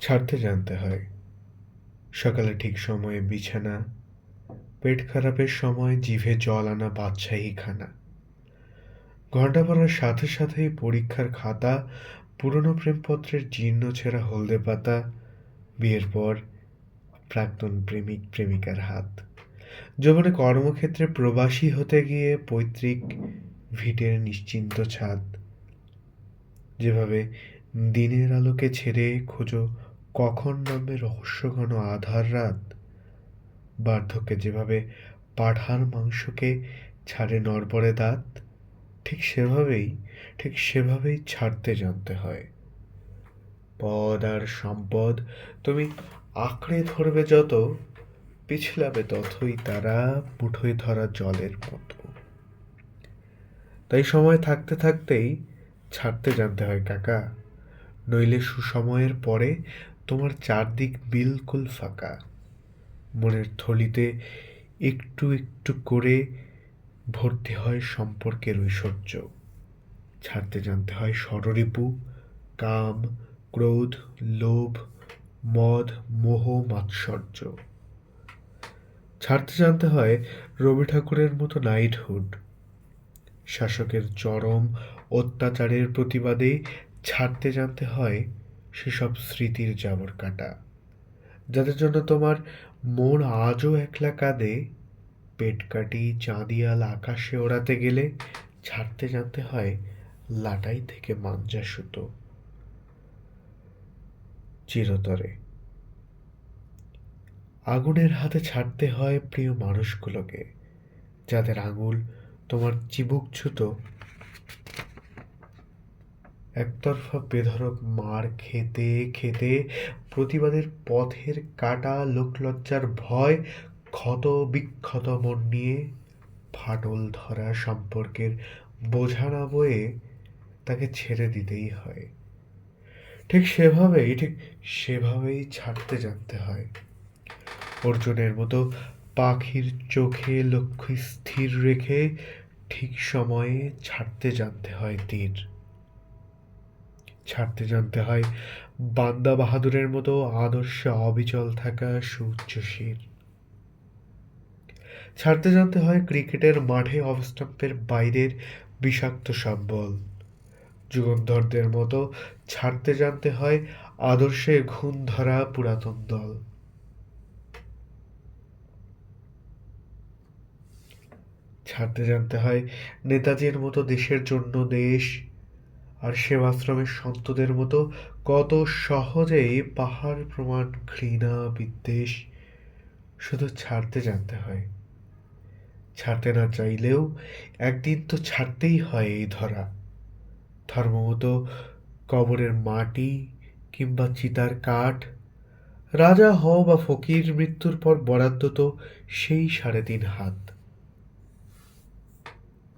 ছাড়তে জানতে হয়। সকালে ঠিক সময়ে বিছানা, পেট খারাপের সময় জিভে জল আনা বাদশাহী খানা, ঘন্টা পড়ার সাথে সাথেই পরীক্ষার খাতা, পুরনো প্রেমপত্রের জীর্ণ ছেঁড়া হলদে পাতা, বিয়ের পর প্রাক্তন প্রেমিক প্রেমিকার হাত, যৌবনে কর্মক্ষেত্রে প্রবাসী হতে গিয়ে পৈতৃক ভিটের নিশ্চিন্ত ছাদ, যেভাবে দিনের আলোকে ছেড়ে খোঁজো কখন নামবে রহস্যঘন আধার রাত, বার্ধক্যে যেভাবে পাঁঠার মাংসকে ছাড়ে নড়বড়ে দাঁত, ঠিক সেভাবেই ঠিক সেভাবেই ছাড়তে জানতে হয়। পদ আর সম্পদ তুমি আঁকড়ে ধরবে যত, পিছলাবে ততই তারা মুঠোয় ধরা জলের মতো। তাই সময় থাকতে থাকতেই ছাড়তে জানতে হয় কাকা, নইলে সুসময়ের পরে তোমার চারদিক বিলকুল ফাঁকা। মনের থলিতে একটু একটু করে ভর্তি হয় সম্পর্কের ঐশ্বর্য। ছাড়তে জানতে হয় ষড়রিপু, কাম, ক্রোধ, লোভ, মদ, মোহ, মাৎসর্য। ছাড়তে জানতে হয় রবি ঠাকুরের মতো নাইটহুড, শাসকের চরম অত্যাচারের প্রতিবাদে ছাড়তে জানতে হয় সেসব স্মৃতির জাবর কাটা, যাদের জন্য তোমার মন আজও একলা কাঁদে। পেট কাটি চাঁদিয়াল আকাশে ওড়াতে গেলে ছাড়তে জানতে হয় লাটাই থেকে মাঞ্জা সুতো চিরতরে। আগুনের হাতে ছাড়তে হয় প্রিয় মানুষগুলোকে, যাদের আঙুল তোমার চিবুক ছুতো একতরফা বেধড়ক মার খেতে খেতে, প্রতিবাদের পথের কাটা লোকলজ্জার ভয়, ক্ষত বিক্ষত মন নিয়ে ফাটল ধরা সম্পর্কের বোঝা না বয়ে তাকে ছেড়ে দিতেই হয়। ঠিক সেভাবেই ছাড়তে জানতে হয়। অর্জুনের মতো পাখির চোখে লক্ষ্য স্থির রেখে ঠিক সময়ে ছাড়তে জানতে হয় তীর। ছাড়তে জানতে হয় বান্দা বাহাদুরের মতো আদর্শে অবিচল থাকা সুউচ্চ শির। ছাড়তে জানতে হয় ক্রিকেটের মাঠে অফ স্টাম্পের বাইরের বিষাক্ত সব বল। যুগন্ধরদের মতো ছাড়তে জানতে হয় আদর্শে ঘুণ ধরা পুরাতন দল। ছাড়তে জানতে হয় নেতাজির মতো দেশের জন্য দেশ আর সেবাশ্রমের সন্তদের মতো কত সহজেই পাহাড় প্রমাণ ঘৃণা বিদ্বেষ। শুধু ছাড়তে জানতে হয়। ছাড়তে না চাইলেও একদিন তো ছাড়তেই হয় এই ধরা। ধর্মমতো কবরের মাটি কিংবা চিতার কাঠ, রাজা হও বা ফকির, মৃত্যুর পর বরাদ্দ তো সেই ৩.৫ হাত।